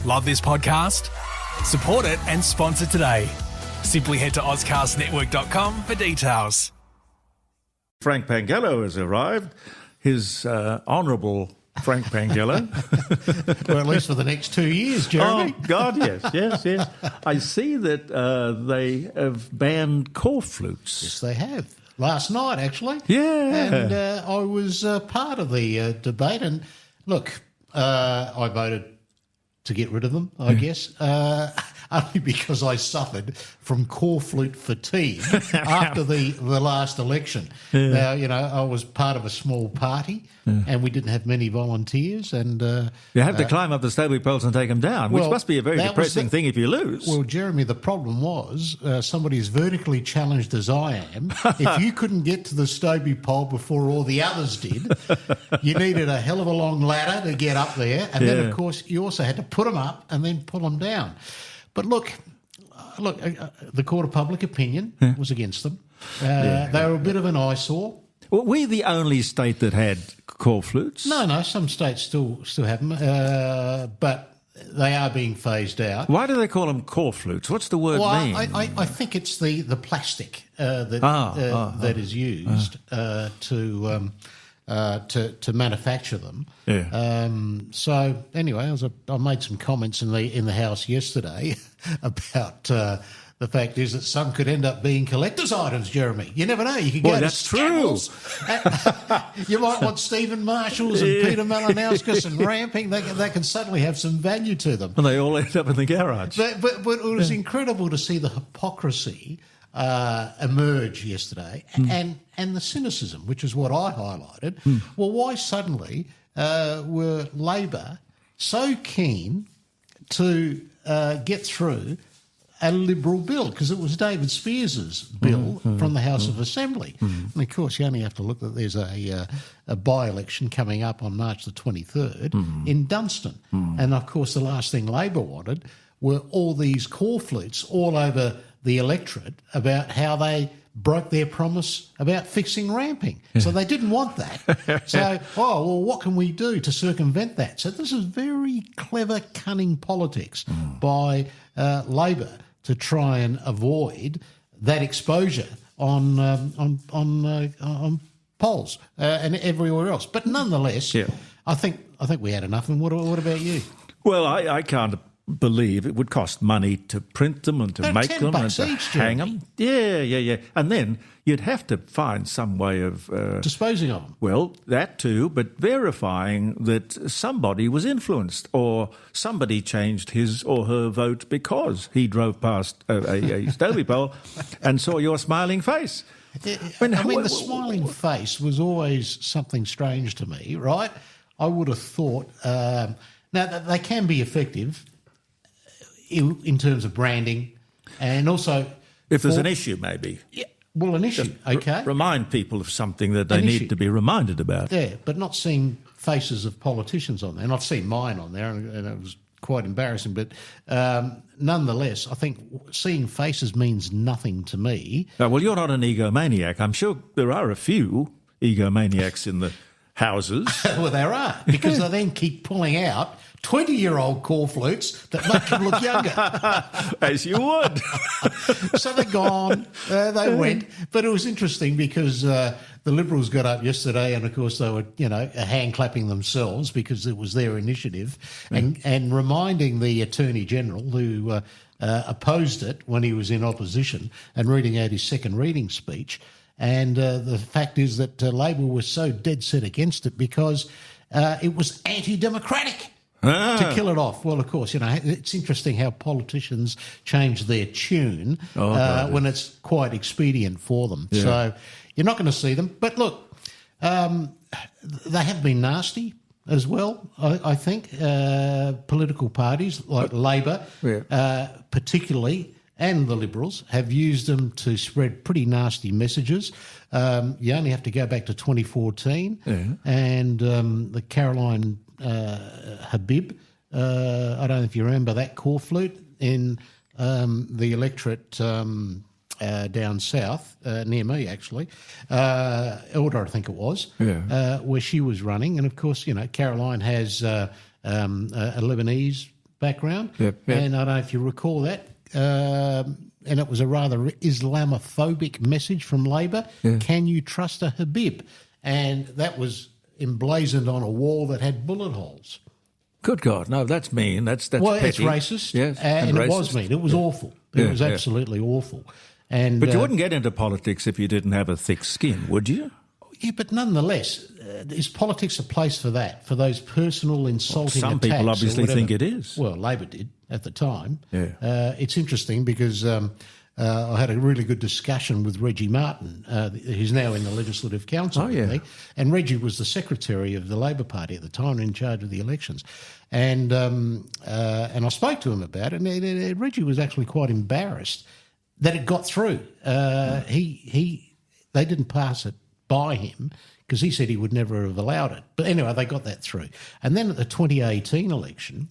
Love this podcast? Support it and sponsor today. Simply head to ozcastnetwork.com for details. Frank Pangello has arrived. His Honourable Frank Pangello. Well, at least for the next 2 years, Jeremy. Oh, God, yes. I see that they have banned corflutes. Yes, they have. Last night, actually. Yeah. And I was part of the debate. And look, I voted to get rid of them, I guess, only because I suffered from corflute fatigue after the last election. Now, I was part of a small party and we didn't have many volunteers. And you have to climb up the stable poles and take them down, which must be a very depressing thing if you lose. Well, Jeremy, the problem was somebody as vertically challenged as I am, if you couldn't get to the Stobie pole before all the others did, you needed a hell of a long ladder to get up there. And then, of course, you also had to put them up and then pull them down. But look, the court of public opinion was against them. They were a bit of an eyesore. Were we the only state that had corflutes? No, some states still have them, but they are being phased out. Why do they call them corflutes? What's the word mean? I think it's the plastic that is used to manufacture them. Yeah. So anyway, I made some comments in the House yesterday about the fact is that some could end up being collector's items, Jeremy. You never know. You could go to Staples. You might want Stephen Marshalls and Peter Malinauskas and Ramping. They can suddenly have some value to them. And they all end up in the garage. But it was incredible to see the hypocrisy emerge yesterday and the cynicism, which is what I highlighted. Well, why suddenly were Labor so keen to get through a Liberal bill? Because it was David Spears's bill from the House of Assembly. And, of course, you only have to look that there's a by-election coming up on March the 23rd in Dunstan. And, of course, the last thing Labor wanted were all these corflutes all over the electorate about how they broke their promise about fixing ramping. So they didn't want that. So, what can we do to circumvent that? So this is very clever, cunning politics by Labor to try and avoid that exposure on polls and everywhere else. But nonetheless, I think we had enough. And what about you? Well, I can't believe it would cost money to print them and to make them and to hang them. Yeah. And then you'd have to find some way of disposing of them. Well, that too, but verifying that somebody was influenced or somebody changed his or her vote because he drove past a Stobie pole and saw your smiling face. The smiling face was always something strange to me, right? I would have thought now they can be effective in terms of branding, and also if there's an issue, maybe. Yeah, well, an issue, okay. Remind people of something that they need to be reminded about. Yeah, but not seeing faces of politicians on there, and I've seen mine on there, and it was quite embarrassing. But nonetheless, I think seeing faces means nothing to me. Well, you're not an egomaniac. I'm sure there are a few egomaniacs in the houses. Well, there are, because they then keep pulling out 20-year-old corflutes that make them look younger. As you would. So they're gone. They went. But it was interesting because the Liberals got up yesterday and, of course, they were, hand-clapping themselves because it was their initiative and reminding the Attorney-General who opposed it when he was in opposition and reading out his second reading speech. And the fact is that Labor was so dead set against it because it was anti-democratic. To kill it off. Well, of course, it's interesting how politicians change their tune when it's quite expedient for them. Yeah. So you're not going to see them. But look, they have been nasty as well, I think. Political parties like Labor, particularly, and the Liberals have used them to spread pretty nasty messages. You only have to go back to 2014 and the Caroline Habib. I don't know if you remember that corflute in the electorate down south, near me actually, Elder I think it was, where she was running. And of course, Caroline has a Lebanese background. Yep. And I don't know if you recall that. And it was a rather Islamophobic message from Labor. Yeah. Can you trust a Habib? And that was emblazoned on a wall that had bullet holes. Good God, no, that's mean. That's well, petty. it's racist. Yes, and racist. It was mean. It was awful. It was absolutely awful. And but you wouldn't get into politics if you didn't have a thick skin, would you? Yeah, but nonetheless, is politics a place for that? For those personal insulting Some attacks? people obviously think it is. Well, Labor did at the time. Yeah. It's interesting because I had a really good discussion with Reggie Martin, who's now in the Legislative Council with me. And Reggie was the secretary of the Labor Party at the time, in charge of the elections. And I spoke to him about it, and Reggie was actually quite embarrassed that it got through. They didn't pass it by him because he said he would never have allowed it. But anyway, they got that through. And then at the 2018 election,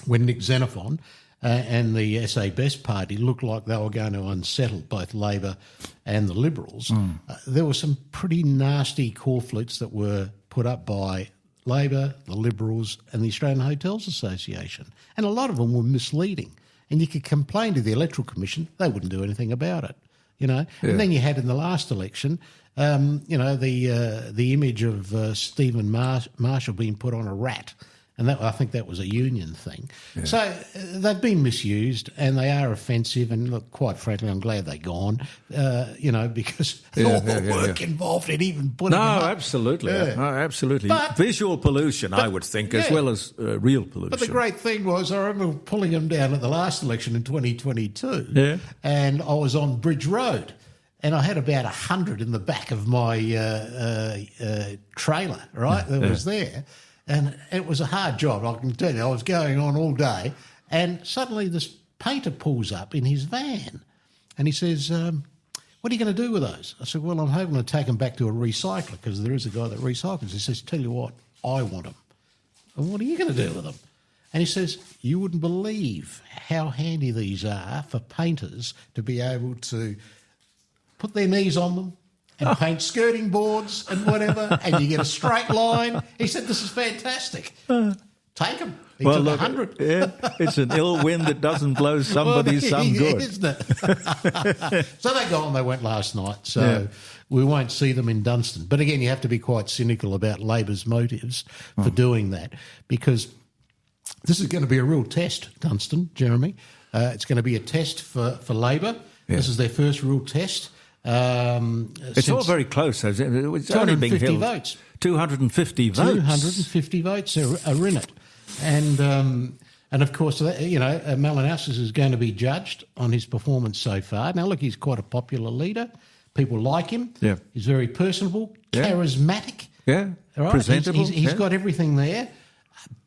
when Nick Xenophon and the SA Best Party looked like they were going to unsettle both Labor and the Liberals, there were some pretty nasty corflutes that were put up by Labor, the Liberals and the Australian Hotels Association. And a lot of them were misleading. And you could complain to the Electoral Commission, they wouldn't do anything about it, you know. Yeah. And then you had in the last election, the image of Stephen Marshall being put on a rat. And I think that was a union thing. Yeah. So they've been misused and they are offensive. And look, quite frankly, I'm glad they're gone, because all the work involved in even putting them up. Absolutely. Yeah. No, absolutely. But, visual pollution, I would think, as well as real pollution. But the great thing was I remember pulling them down at the last election in 2022 and I was on Bridge Road. And I had about 100 in the back of my trailer, right, that was there. And it was a hard job, I can tell you. I was going on all day. And suddenly this painter pulls up in his van and he says, what are you going to do with those? I said, well, I'm hoping to take them back to a recycler because there is a guy that recycles. He says, tell you what, I want them. And what are you going to do with them? And he says, you wouldn't believe how handy these are for painters to be able to put their knees on them and paint skirting boards and whatever, and you get a straight line. He said, this is fantastic. Take them. He took 100. Yeah, it's an ill wind that doesn't blow somebody some good. Isn't it? So they gone. They went last night. So we won't see them in Dunstan. But again, you have to be quite cynical about Labor's motives for doing that, because this is going to be a real test, Dunstan, Jeremy. It's going to be a test for Labor. Yeah. This is their first real test. It's all very close. It's 250 votes. 250 votes. 250 votes are in it. And of course, Malinowskis is going to be judged on his performance so far. Now, look, he's quite a popular leader. People like him. Yeah. He's very personable, charismatic. Yeah, right? presentable. He's got everything there.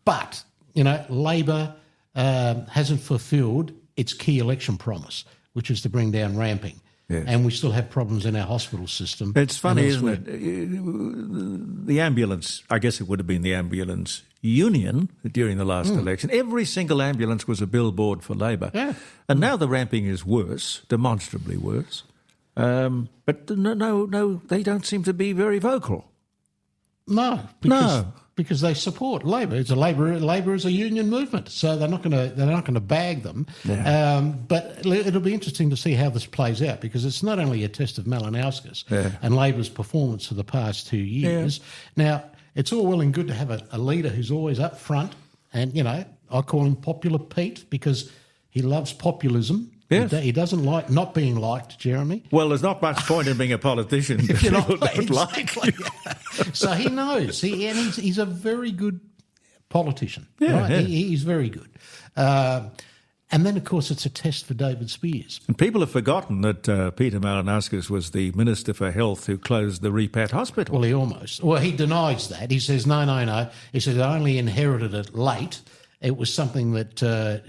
But, Labor hasn't fulfilled its key election promise, which is to bring down ramping. Yes. And we still have problems in our hospital system. It's funny, isn't it? The ambulance, I guess it would have been the ambulance union during the last election. Every single ambulance was a billboard for Labor. Yeah. And now the ramping is worse, demonstrably worse. But no, they don't seem to be very vocal. No. Because they support Labor. It's Labor is a union movement, so they're not going to bag them. Yeah. But it'll be interesting to see how this plays out, because it's not only a test of Malinowskis and Labor's performance for the past 2 years. Yeah. Now, it's all well and good to have a leader who's always up front, and I call him Popular Pete because he loves populism. Yes. He doesn't like not being liked, Jeremy. Well, there's not much point in being a politician if you don't like. So he knows. He's a very good politician. Yeah, right? He's very good. And then, of course, it's a test for David Spears. And people have forgotten that Peter Malinowskis was the Minister for Health who closed the Repat Hospital. Well, he denies that. He says, no. He said, I only inherited it late. It was something that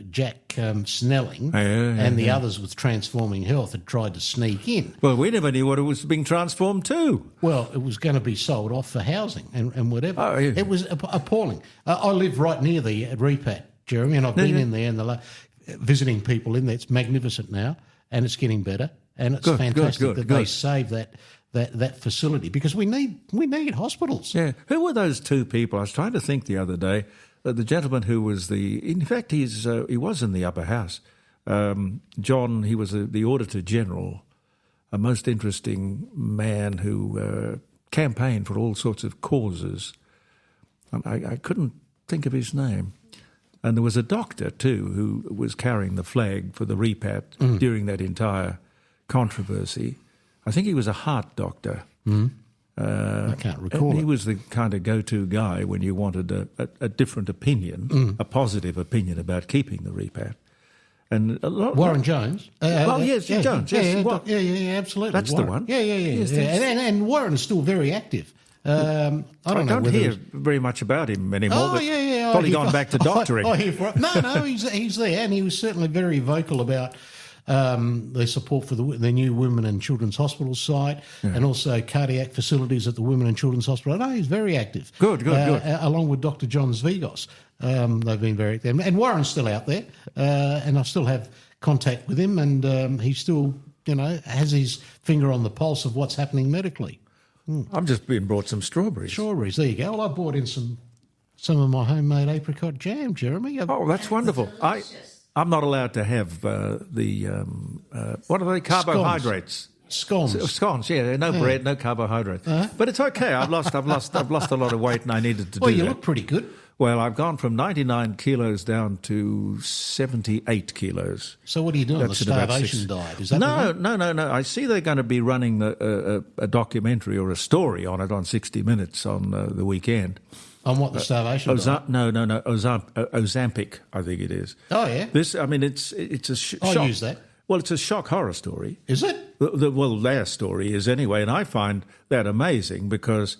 Jack Snelling and the others with Transforming Health had tried to sneak in. Well, we never knew what it was being transformed to. Well, it was going to be sold off for housing and whatever. Oh, yeah. It was appalling. I live right near the Repat, Jeremy, and I've been in there and visiting people in there. It's magnificent now, and it's getting better, and it's fantastic that they saved that facility, because we need hospitals. Yeah. Who were those two people? I was trying to think the other day. the gentleman who was in fact, he was in the upper house. John, he was the Auditor General, a most interesting man who campaigned for all sorts of causes. I couldn't think of his name. And there was a doctor, too, who was carrying the flag for the repat during that entire controversy. I think he was a heart doctor. I can't recall He it. was the kind of go-to guy when you wanted a different opinion, a positive opinion about keeping the repat. And Warren Jones. Jones. Yes, Yeah, absolutely. That's the one. Yeah. Yes, And Warren is still very active. I don't hear very much about him anymore. but Probably gone back to doctoring. No, he's there, and he was certainly very vocal about their support for the new Women and Children's Hospital site, and also cardiac facilities at the Women and Children's Hospital. No, he's very active. Good. Along with Dr. John Zvigos. They've been very active. And Warren's still out there, and I still have contact with him, and he still, has his finger on the pulse of what's happening medically. I've just been brought some strawberries. Strawberries, there you go. Well, I brought in some of my homemade apricot jam, Jeremy. Oh, that's wonderful. I'm not allowed to have what are they? Carbohydrates. Scones. Scones, yeah. No bread, no carbohydrates. But it's okay. I've lost a lot of weight, and I needed to do that. Well, you look pretty good. Well, I've gone from 99 kilos down to 78 kilos. So what are you doing? That's the starvation diet? Is that No. I see they're going to be running a documentary or a story on it on 60 Minutes on the weekend. On what, the starvation diet? No. Ozempic, I think it is. Oh, yeah? It's a shock. I'll use that. Well, it's a shock horror story. Is it? Well, their story is anyway, and I find that amazing because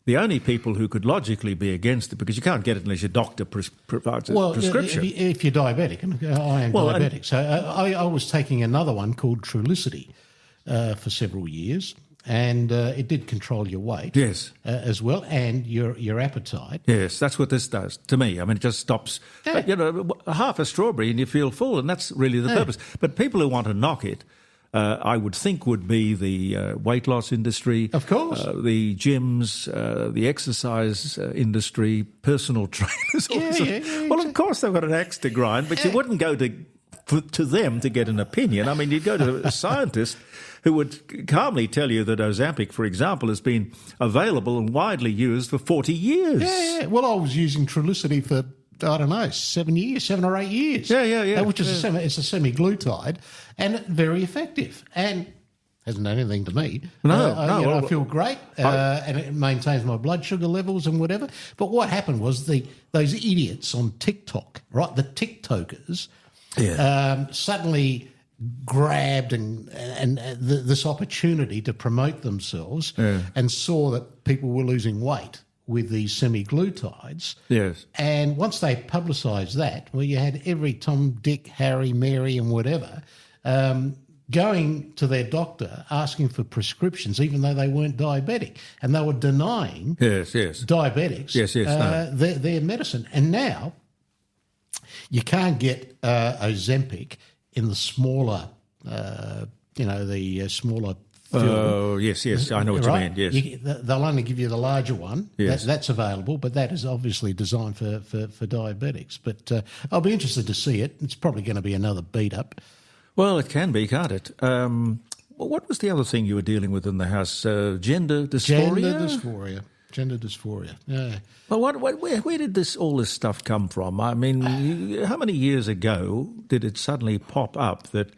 the only people who could logically be against it, because you can't get it unless your doctor provides a prescription. If you're diabetic, and I am diabetic, so I was taking another one called Trulicity for several years, and it did control your weight, yes, as well, and your appetite. Yes, that's what this does to me. I mean, it just stops. Yeah. Half a strawberry and you feel full, and that's really the purpose. But people who want to knock it, I would think would be the weight loss industry. Of course. The gyms, the exercise industry, personal trainers. Well, of course they've got an axe to grind, but you wouldn't go to them to get an opinion. I mean, you'd go to a scientist who would calmly tell you that Ozempic, for example, has been available and widely used for 40 years. Yeah. Well, I was using Trulicity for, I don't know, 7 or 8 years. Yeah. Which is it's a semi-glutide, and very effective, and hasn't done anything to me. I feel great, and it maintains my blood sugar levels and whatever. But what happened was those idiots on TikTok, right, the TikTokers, suddenly grabbed and this opportunity to promote themselves and saw that people were losing weight with these semi-glutides. Yes. And once they publicised that, well, you had every Tom, Dick, Harry, Mary and whatever going to their doctor asking for prescriptions even though they weren't diabetic. And they were denying diabetics their medicine. And now you can't get Ozempic in the smaller, the smaller film. Oh, yes, I know what you mean, yes. They'll only give you the larger one. Yes. That's available, but that is obviously designed for diabetics. But I'll be interested to see it. It's probably going to be another beat-up. Well, it can be, can't it? What was the other thing you were dealing with in the house? Gender dysphoria? Gender dysphoria, yeah. Well, where did all this stuff come from? I mean, how many years ago did it suddenly pop up that,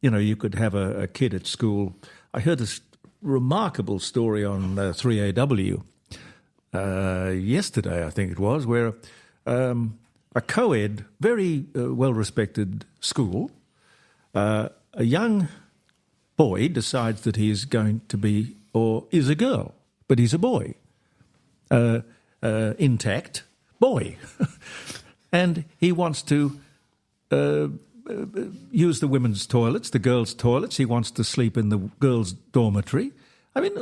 you could have a kid at school? I heard this remarkable story on 3AW yesterday, I think it was, where a co-ed, very well-respected school, a young boy decides that he is going to be, or is a girl, but he's a boy. Intact boy. And he wants to use the women's toilets, the girls' toilets. He wants to sleep in the girls' dormitory. I mean,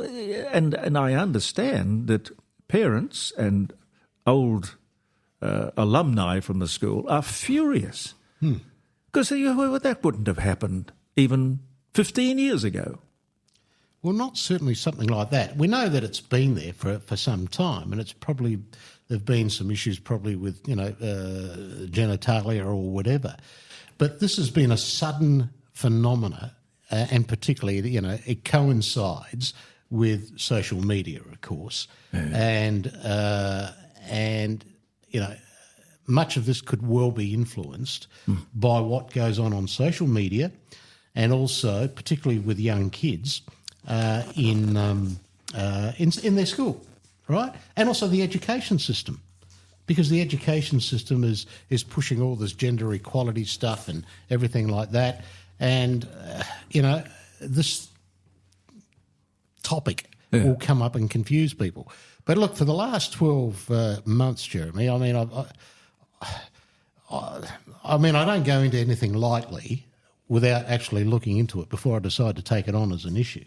and I understand that parents and old alumni from the school are furious. Because that wouldn't have happened even 15 years ago. Well, not certainly something like that. We know that it's been there for some time, and it's probably There've been some issues probably with, genitalia or whatever. But this has been a sudden phenomena, and particularly, it coincides with social media, of course. And much of this could well be influenced by what goes on social media, and also, particularly with young kids, in their school, right? And also the education system, because the education system is pushing all this gender equality stuff and everything like that. And, this topic will come up and confuse people. But look, for the last 12 months, Jeremy, I don't go into anything lightly without actually looking into it before I decide to take it on as an issue.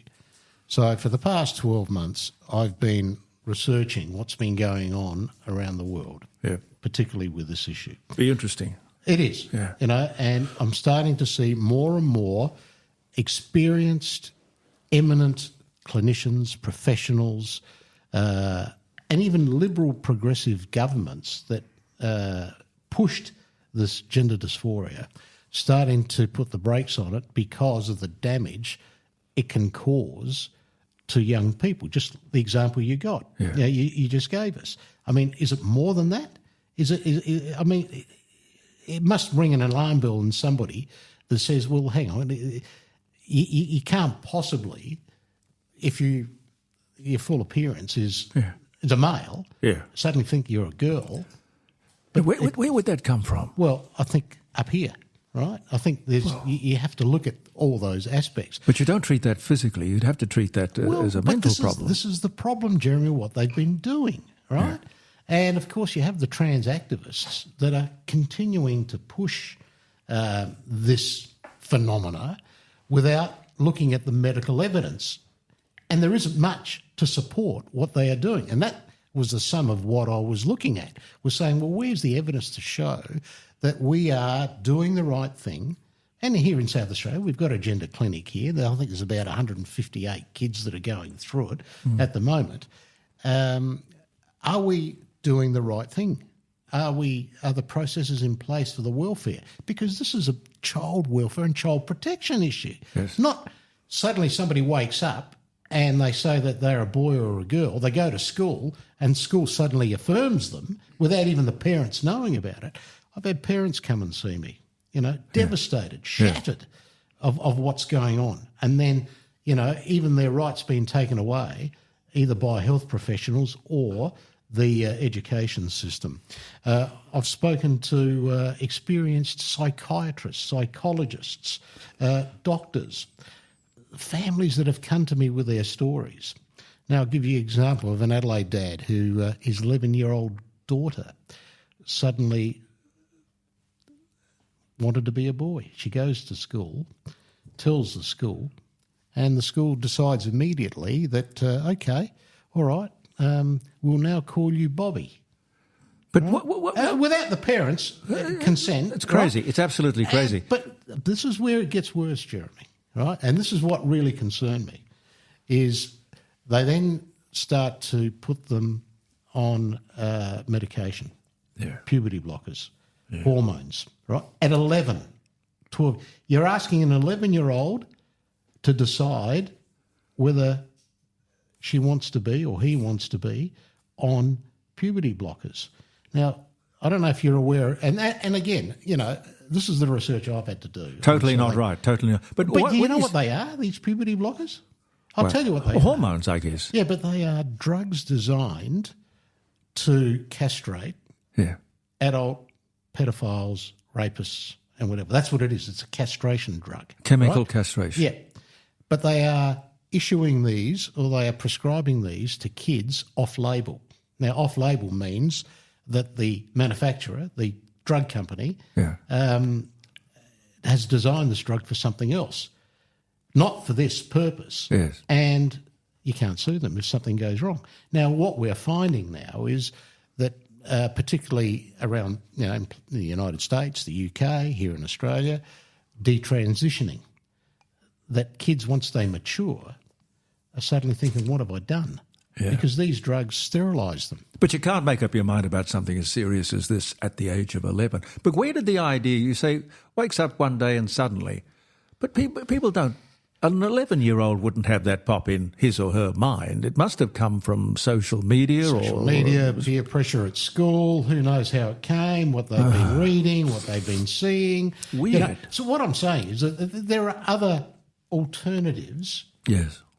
So for the past 12 months, I've been researching what's been going on around the world, particularly with this issue. Be interesting. It is, and I'm starting to see more and more experienced, eminent clinicians, professionals, and even liberal progressive governments that pushed this gender dysphoria, starting to put the brakes on it because of the damage it can cause to young people. Just the example you got, you just gave us. I mean, is it more than that? It must ring an alarm bell in somebody that says, well, hang on, you can't possibly, if your full appearance is a male, suddenly think you're a girl. But where would that come from? Well, I think up here, right? I think you have to look at all those aspects. But you don't treat that physically. You'd have to treat that as a mental problem. This is the problem, Jeremy, what they've been doing, right? Yeah. And, of course, you have the trans activists that are continuing to push this phenomena without looking at the medical evidence. And there isn't much to support what they are doing. And that was the sum of what I was looking at, was saying, well, where's the evidence to show that we are doing the right thing? And here in South Australia, we've got a gender clinic here. I think there's about 158 kids that are going through it at the moment. Are we doing the right thing? Are the processes in place for the welfare? Because this is a child welfare and child protection issue. Yes. Not suddenly somebody wakes up and they say that they're a boy or a girl. They go to school and school suddenly affirms them without even the parents knowing about it. I've had parents come and see me, devastated, shattered of what's going on. And then, even their rights being taken away either by health professionals or the education system. I've spoken to experienced psychiatrists, psychologists, doctors, families that have come to me with their stories. Now, I'll give you an example of an Adelaide dad who his 11-year-old daughter suddenly wanted to be a boy. She goes to school, tells the school, and the school decides immediately that, okay, all right, we'll now call you Bobby. But right? what? Without the parents' consent. It's crazy. Right? It's absolutely crazy. But this is where it gets worse, Jeremy, right? And this is what really concerned me, is they then start to put them on medication, puberty blockers, hormones, right? At 11, 12. You're asking an 11-year-old to decide whether she wants to be or he wants to be on puberty blockers. Now, I don't know if you're aware, and again, this is the research I've had to do. Totally not right. Totally not. But do you know what they are, these puberty blockers? I'll tell you what they are. Hormones, I guess. Yeah, but they are drugs designed to castrate adult pedophiles, rapists, and whatever. That's what it is. It's a castration drug. Chemical castration. Yeah. But they are issuing these, or they are prescribing these to kids off-label. Now, off-label means that the manufacturer, the drug company, has designed this drug for something else, not for this purpose. Yes. And you can't sue them if something goes wrong. Now, what we're finding now is that particularly around in the United States, the UK, here in Australia, detransitioning, that kids, once they mature, are suddenly thinking, what have I done? because these drugs sterilise them. But you can't make up your mind about something as serious as this at the age of 11. But where did the idea, you say, wakes up one day and suddenly, but people don't, an 11-year-old wouldn't have that pop in his or her mind. It must have come from social media peer pressure at school, who knows how it came, what they've been reading, what they've been seeing. Weird. So what I'm saying is that there are other alternatives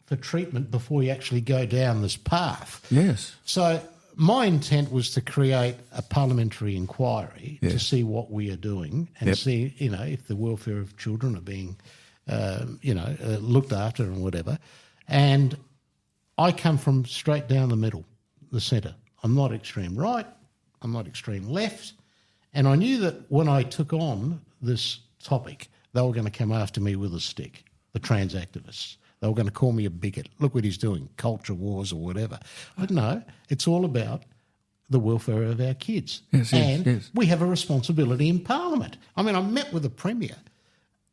for treatment before you actually go down this path. Yes. So my intent was to create a parliamentary inquiry to see what we are doing and see, if the welfare of children are being looked after and whatever. And I come from straight down the middle, the centre. I'm not extreme right, I'm not extreme left. And I knew that when I took on this topic, they were going to come after me with a stick, the trans activists. They were going to call me a bigot. Look what he's doing, culture wars or whatever. But no, it's all about the welfare of our kids. Yes. We have a responsibility in Parliament. I mean, I met with the Premier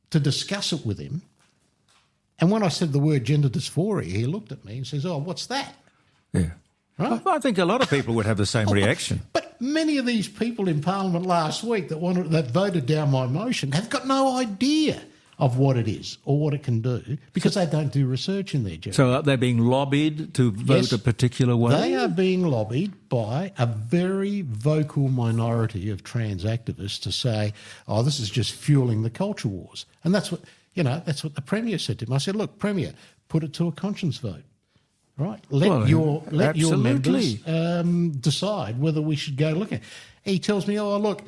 to discuss it with him. And when I said the word gender dysphoria, he looked at me and says, "Oh, what's that?" Yeah. Right? I think a lot of people would have the same reaction. But many of these people in Parliament last week that voted down my motion have got no idea of what it is or what it can do because they don't do research in there, Jeremy. So they're being lobbied to vote a particular way? They are being lobbied by a very vocal minority of trans activists to say, "Oh, this is just fueling the culture wars." And that's what the Premier said to him. I said, "Look, Premier, put it to a conscience vote. Right? Let your members decide whether we should go look at it." He tells me, "Oh, look,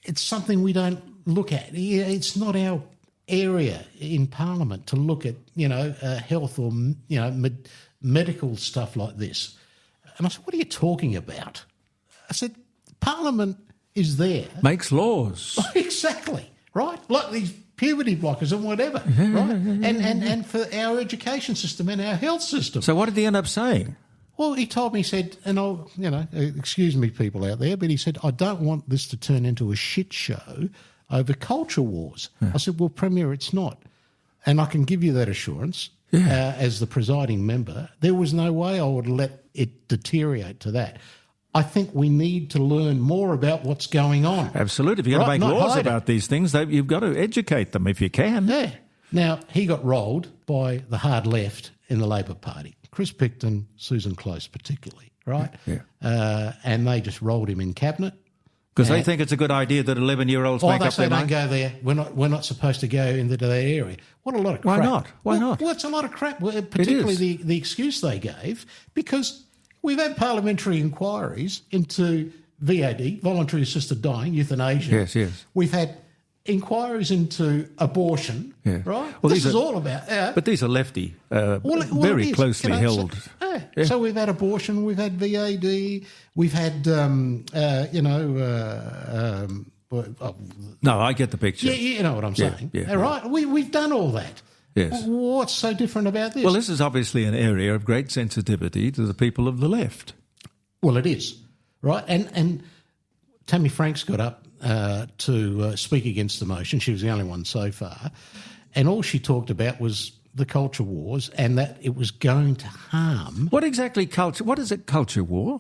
it's something we don't look at. It's not our area in Parliament to look at, health or, medical stuff like this." And I said, "What are you talking about?" I said, "Parliament is there." Makes laws. Exactly, right? Like these puberty blockers and whatever, right? And for our education system and our health system. So what did he end up saying? Well, he told me, he said, and I'll, excuse me, people out there, but he said, "I don't want this to turn into a shit show over culture wars." I said, "Well, Premier, it's not." And I can give you that assurance as the presiding member. There was no way I would let it deteriorate to that. I think we need to learn more about what's going on. Absolutely. If you're going to make laws about these things, you've got to educate them if you can. Yeah. Now, he got rolled by the hard left in the Labor Party, Chris Picton, Susan Close particularly, right? Yeah. And they just rolled him in cabinet. Because they think it's a good idea that 11-year-olds make up their mind? They say don't go there. We're not supposed to go into that area. What a lot of crap. Why not? Why not? Well, it's a lot of crap, particularly the excuse they gave, because we've had parliamentary inquiries into VAD, voluntary assisted dying, euthanasia. Yes. We've had inquiries into abortion, right? Well, this is all about... but these are lefty, very closely held. So we've had abortion, we've had VAD, we've had, No, I get the picture. Yeah, you know what I'm saying. Yeah. All right? We've done all that. Yes. What's so different about this? Well, this is obviously an area of great sensitivity to the people of the left. Well, it is, right? And Tammy Franks got up to speak against the motion. She was the only one so far. And all she talked about was the culture wars and that it was going to harm... What exactly what is a culture war?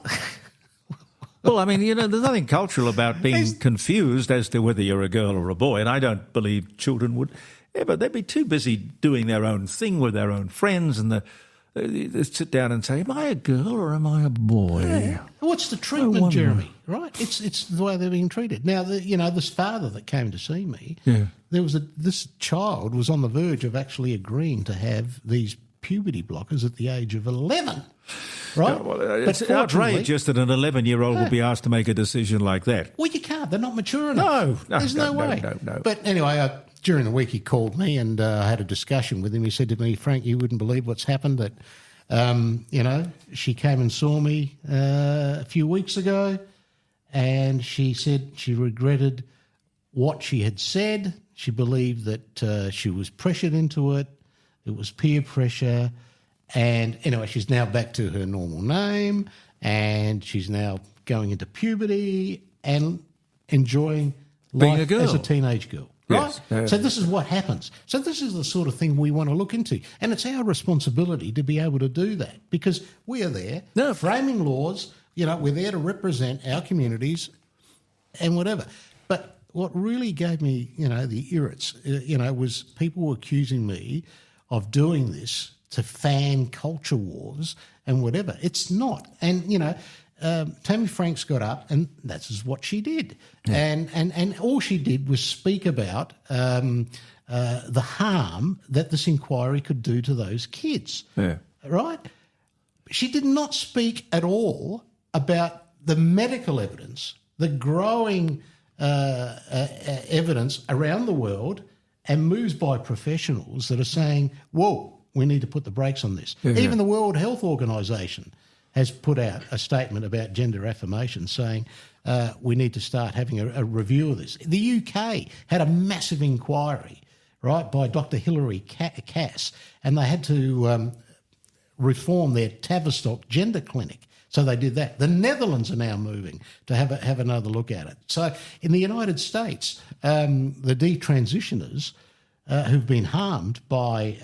Well, I mean, there's nothing cultural about being confused as to whether you're a girl or a boy, and I don't believe children would ever. They'd be too busy doing their own thing with their own friends, and they sit down and say, "Am I a girl or am I a boy?" Yeah. What's the treatment, Jeremy? Right? It's the way they're being treated. Now, this father that came to see me, there was this child was on the verge of actually agreeing to have these puberty blockers at the age of 11. Right? Yeah, well, it's outrageous that an 11-year-old would be asked to make a decision like that. Well, you can't. They're not mature enough. There's no way. No. But anyway, during the week he called me and I had a discussion with him. He said to me, "Frank, you wouldn't believe what's happened. That, she came and saw me a few weeks ago and she said she regretted what she had said. She believed that she was pressured into it. It was peer pressure. And anyway, she's now back to her normal name and she's now going into puberty and enjoying being life a girl. as a teenage girl." right? Yes. So this is what happens. So this is the sort of thing we want to look into. And it's our responsibility to be able to do that because we are there framing laws. We're there to represent our communities and whatever. But what really gave me, the irrits, was people accusing me of doing this to fan culture wars and whatever. It's not. And, Tammy Franks got up and that's what she did. Yeah. And all she did was speak about the harm that this inquiry could do to those kids. Yeah. Right? She did not speak at all about the medical evidence, the growing evidence around the world and moves by professionals that are saying, whoa, we need to put the brakes on this. Yeah. Even the World Health Organization has put out a statement about gender affirmation saying we need to start having a review of this. The UK had a massive inquiry, right, by Dr. Hilary Cass, and they had to reform their Tavistock gender clinic. So they did that. The Netherlands are now moving to have another look at it. So in the United States, the detransitioners who've been harmed by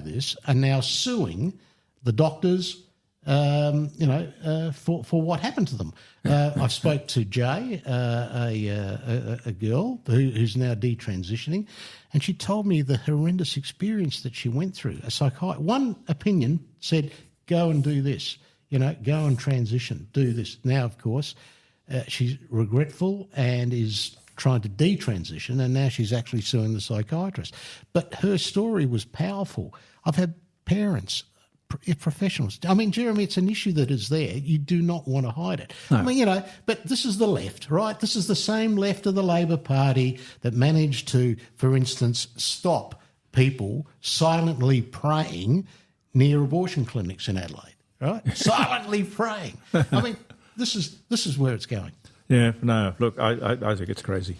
this are now suing the doctors, for what happened to them. I spoke to Jay, a girl who's now detransitioning, and she told me the horrendous experience that she went through. One opinion said, go and do this. Go and transition, do this. Now, of course, she's regretful and is trying to detransition, and now she's actually suing the psychiatrist. But her story was powerful. I've had parents, professionals. I mean, Jeremy, it's an issue that is there. You do not want to hide it. No. I mean, but this is the left, right? This is the same left of the Labor Party that managed to, for instance, stop people silently praying near abortion clinics in Adelaide. Right, silently praying. I mean, this is where it's going. Yeah, no, look, I think it's crazy.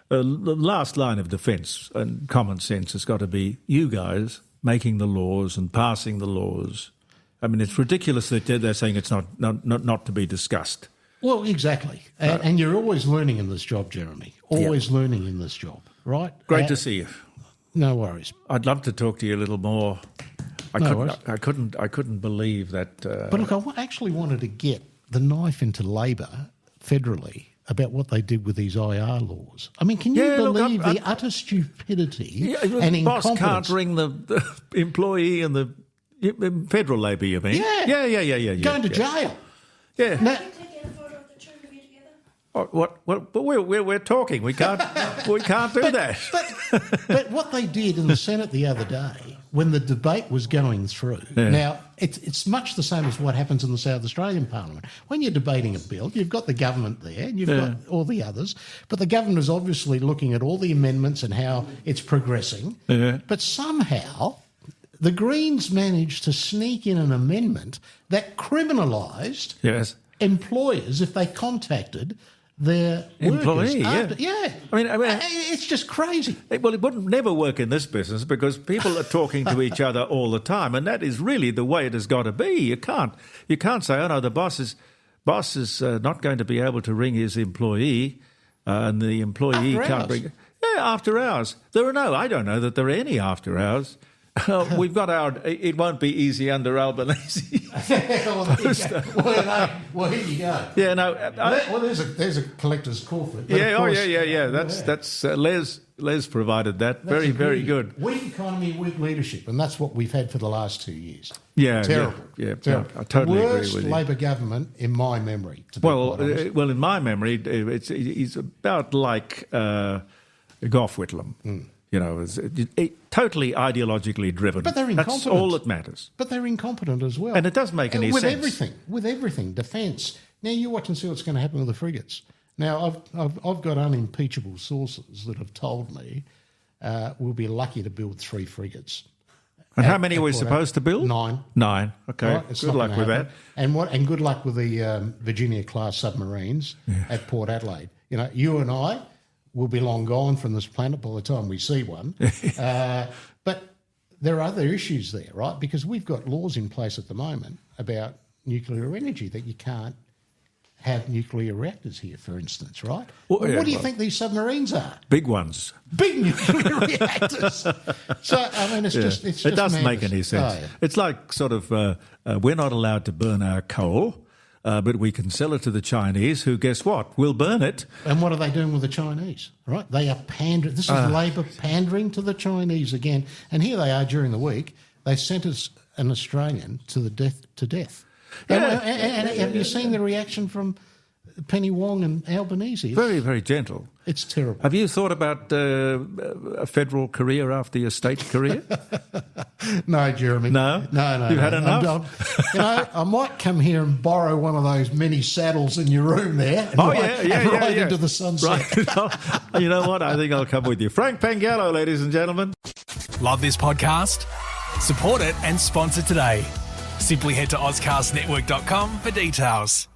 The last line of defence and common sense has got to be you guys making the laws and passing the laws. I mean, it's ridiculous that they're saying it's not to be discussed. Well, exactly, and you're always learning in this job, Jeremy. Always learning in this job, right? Great to see you. No worries. I'd love to talk to you a little more. I couldn't believe that. But look, I actually wanted to get the knife into Labor federally about what they did with these IR laws. I mean, can you believe the utter stupidity and incompetence? Boss can't ring the employee and the federal Labor, you mean? Yeah. Going to jail. Yeah. Now, Well, we're talking. We can't do that. But what they did in the Senate the other day, when the debate was going through, now it's much the same as what happens in the South Australian Parliament. When you're debating a bill, you've got the government there, and you've got all the others, but the government is obviously looking at all the amendments and how it's progressing. But somehow the Greens managed to sneak in an amendment that criminalised employers if they contacted their employee. After, I mean, it's just crazy. Well, it would never work in this business because people are talking to each other all the time, and that is really the way it has got to be. You can't say, oh no, the boss is not going to be able to ring his employee, and the employee can't ring. Yeah, after hours. I don't know that there are any after hours. We've got it won't be easy under Albanese. Well, here you go. Yeah, no. There's a collector's corflute. Yeah. That's Les provided that. Very, very good. Weak economy, weak leadership, and that's what we've had for the last 2 years. Yeah, terrible. Yeah, I totally agree with you. Worst Labor government in my memory. Well, in my memory, he's about like Gough Whitlam. It's totally ideologically driven. But they're incompetent. That's all that matters. But they're incompetent as well. And it doesn't make any sense. With everything, defence. Now you watch and see what's going to happen with the frigates. Now I've got unimpeachable sources that have told me we'll be lucky to build 3 frigates. And how many are we supposed to build? 9. 9. Okay. Right, good luck with that. And good luck with the Virginia class submarines at Port Adelaide. You and I will be long gone from this planet by the time we see one. But there are other issues there, right? Because we've got laws in place at the moment about nuclear energy that you can't have nuclear reactors here, for instance, right? Well, what do you think these submarines are? Big ones. Big nuclear reactors. So, I mean, it's just it doesn't madness. make any sense. Oh, yeah. It's like sort of we're not allowed to burn our coal, but we can sell it to the Chinese, who, guess what, will burn it. And what are they doing with the Chinese? Right? They are pandering. This is Labor pandering to the Chinese again. And here they are during the week. They sentenced an Australian to death. Yeah. And have you seen the reaction from Penny Wong and Albanese? Very, very gentle. It's terrible. Have you thought about a federal career after your state career? No, Jeremy. No? You've had enough? I might come here and borrow one of those mini saddles in your room there and ride into the sunset. Right. You know what? I think I'll come with you. Frank Pangello, ladies and gentlemen. Love this podcast? Support it and sponsor today. Simply head to AuscastNetwork.com for details.